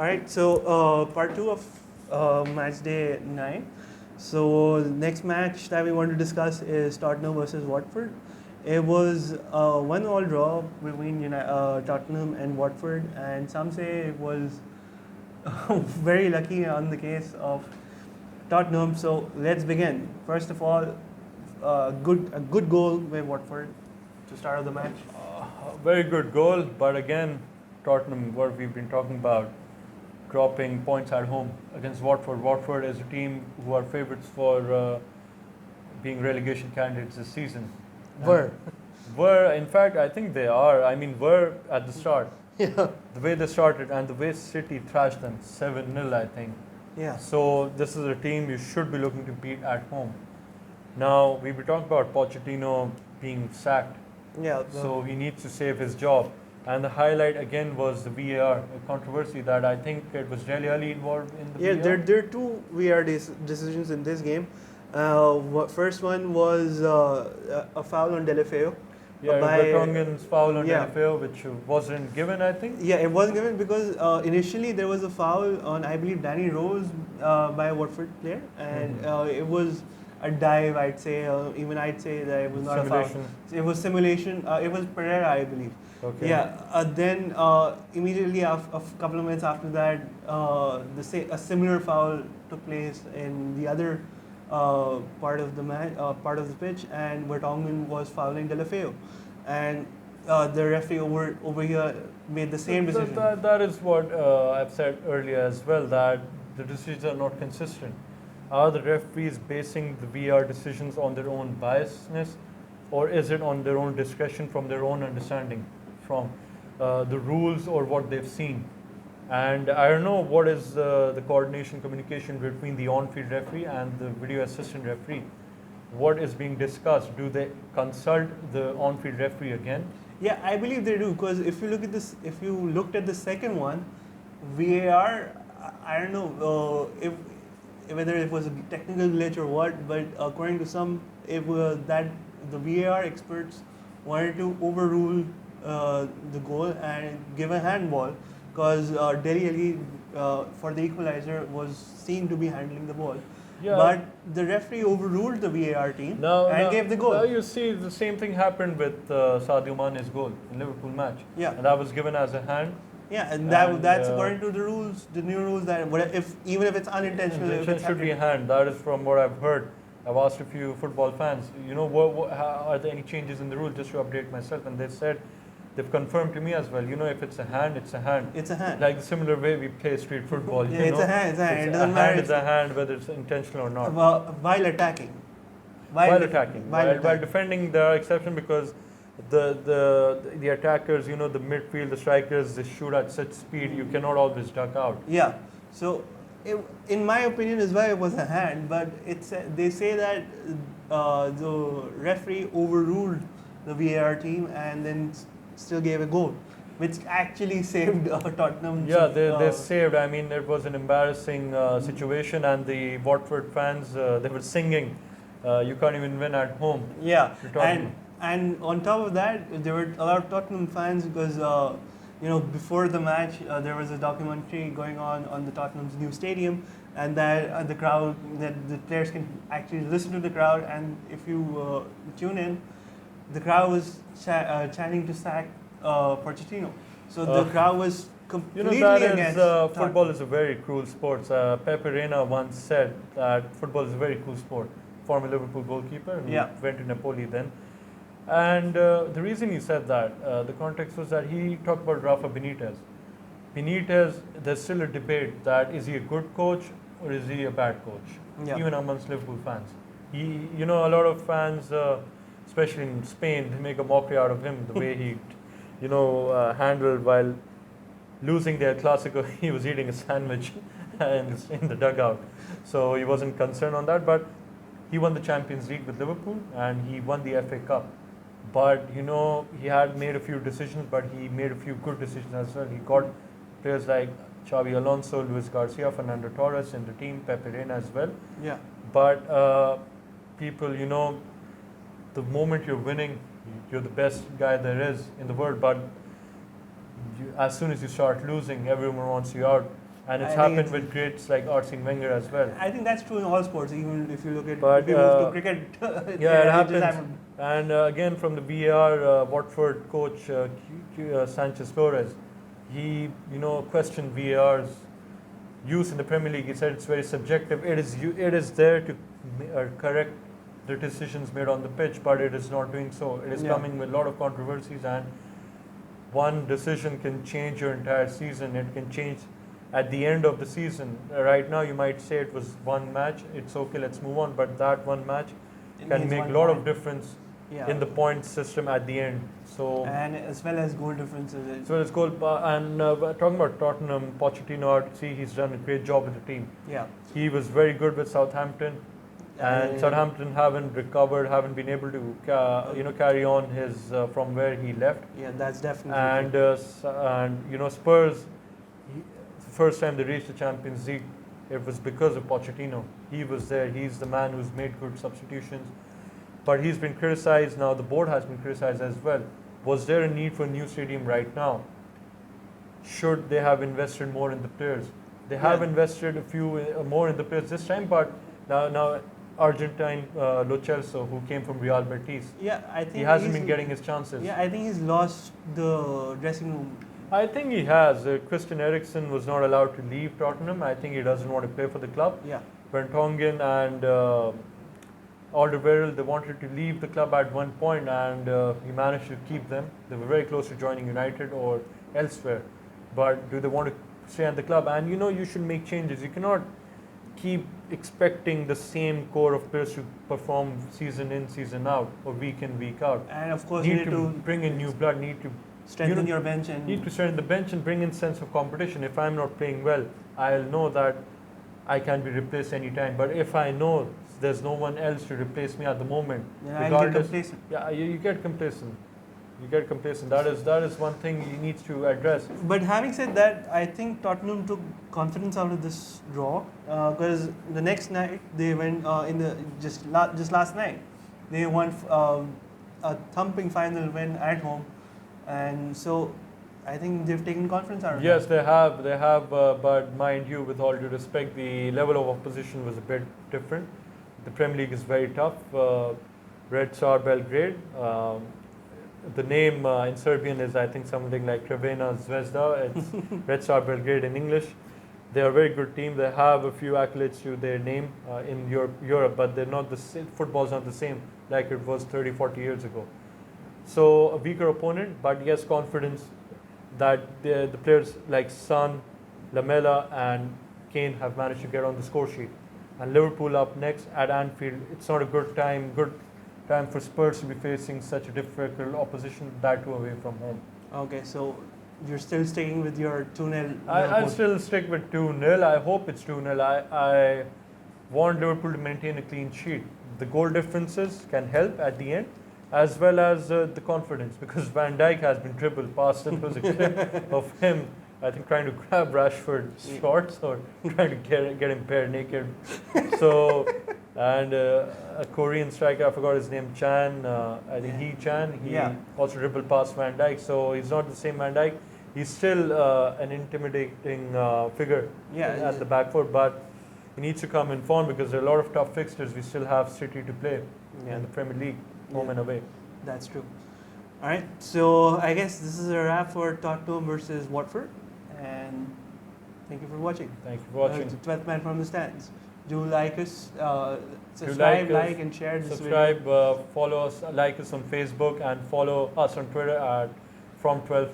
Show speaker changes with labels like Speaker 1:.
Speaker 1: All right, so part two of match day 9. So the next match that we want to discuss is Tottenham versus Watford. It was a 1-1 draw between Tottenham and Watford, and some say it was very lucky on the case of Tottenham. So let's begin. First of all, a good goal by Watford to start off the match.
Speaker 2: Very good goal, but again, Tottenham, what we've been talking about, dropping points at home against Watford. Watford is a team who are favourites for being relegation candidates this season. Were, in fact, I think they are. I mean, were at the start.
Speaker 1: Yeah.
Speaker 2: The way they started and the way City thrashed them 7-0, I think.
Speaker 1: Yeah.
Speaker 2: So this is a team you should be looking to beat at home. Now, we were talking about Pochettino being sacked.
Speaker 1: Yeah.
Speaker 2: So he needs to save his job. And the highlight again was the VAR, a controversy that I think it was Dele Alli involved in the VAR.
Speaker 1: There are two VAR decisions in this game. First one was a foul on Delafeu.
Speaker 2: Yeah, Vertonghen's foul on Delafeu, which wasn't given, I think.
Speaker 1: Yeah, it wasn't given because initially there was a foul on, I believe, Danny Rose by a Watford player, and it was a dive, I'd say. Even I'd say that it was not a foul. It was simulation. It was Pereira, I believe.
Speaker 2: Okay.
Speaker 1: Yeah. Then immediately a couple of minutes after that, a similar foul took place in the other part of the pitch, and Vertonghen was fouling Delafeu, and the referee over here made the same decision.
Speaker 2: That is what I've said earlier as well, that the decisions are not consistent. Are the referees basing the VR decisions on their own biasness, or is it on their own discretion from their own understanding from the rules or what they've seen? And I don't know what is the coordination communication between the on-field referee and the video assistant referee. What is being discussed? Do they consult the on-field referee again?
Speaker 1: Yeah, I believe they do, because if you looked at the second one, VAR, I don't know whether it was a technical glitch or what, but according to some, it was that the VAR experts wanted to overrule the goal and give a handball, because Dele Alli for the equalizer was seen to be handling the ball. Yeah. But the referee overruled the VAR team and gave the goal.
Speaker 2: Now you see the same thing happened with Sadio Mane's goal in Liverpool match.
Speaker 1: Yeah.
Speaker 2: And that was given as a hand.
Speaker 1: Yeah, and that's according to the rules, the new rules, that even if it's unintentional,
Speaker 2: it should be a hand. That is from what I've heard. I've asked a few football fans, are there any changes in the rules, just to update myself, and they said, they've confirmed to me as well, if it's a hand, it's a hand.
Speaker 1: It's a hand.
Speaker 2: Like the similar way we play street football.
Speaker 1: Yeah, it's a hand, it's a hand.
Speaker 2: It doesn't matter. It's a hand, whether it's intentional or not.
Speaker 1: While attacking.
Speaker 2: While attacking. While defending, there are exceptions, because the attackers, the midfield, the strikers, they shoot at such speed, you cannot always duck out.
Speaker 1: Yeah. So, in my opinion, is why it was a hand, but they say that the referee overruled the VAR team and then still gave a goal, which actually saved Tottenham.
Speaker 2: Yeah, they saved. I mean, it was an embarrassing situation, and the Watford fans, they were singing, you can't even win at home.
Speaker 1: Yeah, and on top of that, there were a lot of Tottenham fans, because before the match, there was a documentary going on the Tottenham's new stadium, and that the crowd, that the players can actually listen to the crowd, and if you tune in, the crowd was chanting to sack Pochettino. So the crowd was completely against.
Speaker 2: Football is a very cruel sport. Pepe Reina once said that football is a very cool sport. Former Liverpool goalkeeper who went to Napoli then. And the reason he said that, the context was that he talked about Rafa Benitez. Benitez, there's still a debate that is he a good coach or is he a bad coach, even amongst Liverpool fans. A lot of fans, especially in Spain, they make a mockery out of him, the way he, handled while losing their Clásico. He was eating a sandwich in the dugout. So he wasn't concerned on that, but he won the Champions League with Liverpool and he won the FA Cup. But, he had made a few decisions, but he made a few good decisions as well. He got players like Xabi Alonso, Luis Garcia, Fernando Torres in the team, Pepe Reina as well.
Speaker 1: Yeah.
Speaker 2: But people, the moment you're winning, you're the best guy there is in the world. But as soon as you start losing, everyone wants you out. And it's happened with greats like Arsene Wenger as well.
Speaker 1: I think that's true in all sports, even if you look at
Speaker 2: But,
Speaker 1: if you move to cricket.
Speaker 2: Yeah, it happens. And again, from the VAR, Watford coach Sanchez Flores, he questioned VAR's use in the Premier League. He said it's very subjective. It is there to correct the decisions made on the pitch, but it is not doing so. It is coming with a lot of controversies, and one decision can change your entire season. It can change at the end of the season. Right now, you might say it was one match. It's okay, let's move on. But that one match can make a lot of difference in the point system at the end. So
Speaker 1: and as well as goal differences.
Speaker 2: So it's goal. And talking about Tottenham, Pochettino, he's done a great job with the team.
Speaker 1: Yeah,
Speaker 2: he was very good with Southampton. And Southampton haven't recovered, haven't been able to, carry on his from where he left.
Speaker 1: Yeah, that's definitely.
Speaker 2: And Spurs, the first time they reached the Champions League, it was because of Pochettino. He was there. He's the man who's made good substitutions. But he's been criticized now. The board has been criticized as well. Was there a need for a new stadium right now? Should they have invested more in the players? They have invested a few more in the players this time, but now. Argentine Lo Celso, who came from Real Betis.
Speaker 1: Yeah, I think
Speaker 2: he hasn't been getting his chances.
Speaker 1: Yeah, I think he's lost the dressing room.
Speaker 2: I think he has. Christian Eriksen was not allowed to leave Tottenham. I think he doesn't want to play for the club.
Speaker 1: Yeah.
Speaker 2: Vertonghen and Alderweireld, they wanted to leave the club at one point, and he managed to keep them. They were very close to joining United or elsewhere. But do they want to stay at the club? And you should make changes. You cannot keep expecting the same core of players to perform season in, season out, or week in, week out.
Speaker 1: And of course,
Speaker 2: you need to bring in new blood. Need to
Speaker 1: strengthen your bench and
Speaker 2: need to strengthen the bench and bring in sense of competition. If I'm not playing well, I'll know that I can be replaced anytime. But if I know there's no one else to replace me at the moment,
Speaker 1: then I'll get complacent.
Speaker 2: Yeah, you get complacent. You get complacent. That is one thing he needs to address.
Speaker 1: But having said that, I think Tottenham took confidence out of this draw because the next night they went just last night they won a thumping final win at home, and so I think they've taken confidence out of it.
Speaker 2: Yes, they have. But mind you, with all due respect, the level of opposition was a bit different. The Premier League is very tough. Red Star Belgrade. The name in Serbian is, I think, something like Crvena Zvezda. It's Red Star Belgrade in English. They are a very good team. They have a few accolades to their name in Europe, but they're not the same. Football's not the same like it was 30, 40 years ago. So a weaker opponent, but yes, confidence that the players like Son, Lamela, and Kane have managed to get on the score sheet. And Liverpool up next at Anfield. It's not a good time for Spurs to be facing such a difficult opposition, that too away from home.
Speaker 1: Okay, so you're still sticking with your 2-0?
Speaker 2: I'll still stick with 2-0. I hope it's 2-0. I want Liverpool to maintain a clean sheet. The goal differences can help at the end, as well as the confidence, because Van Dijk has been dribbled past him. There was a clip of him, I think, trying to grab Rashford's shorts or trying to get him bare naked. So, and a Korean striker, I forgot his name, Chan. I think he also dribbled past Van Dijk. So he's not the same Van Dijk. He's still an intimidating figure at the back foot, but he needs to come in form because there are a lot of tough fixtures. We still have City to play in the Premier League, home and away.
Speaker 1: That's true. All right, so I guess this is a wrap for Tottenham versus Watford, and thank you for watching.
Speaker 2: Thank you for watching.
Speaker 1: The 12th Man from the Stands. Do like us, subscribe, like and share this
Speaker 2: video. Follow us, like us on Facebook, and follow us on Twitter at From 12th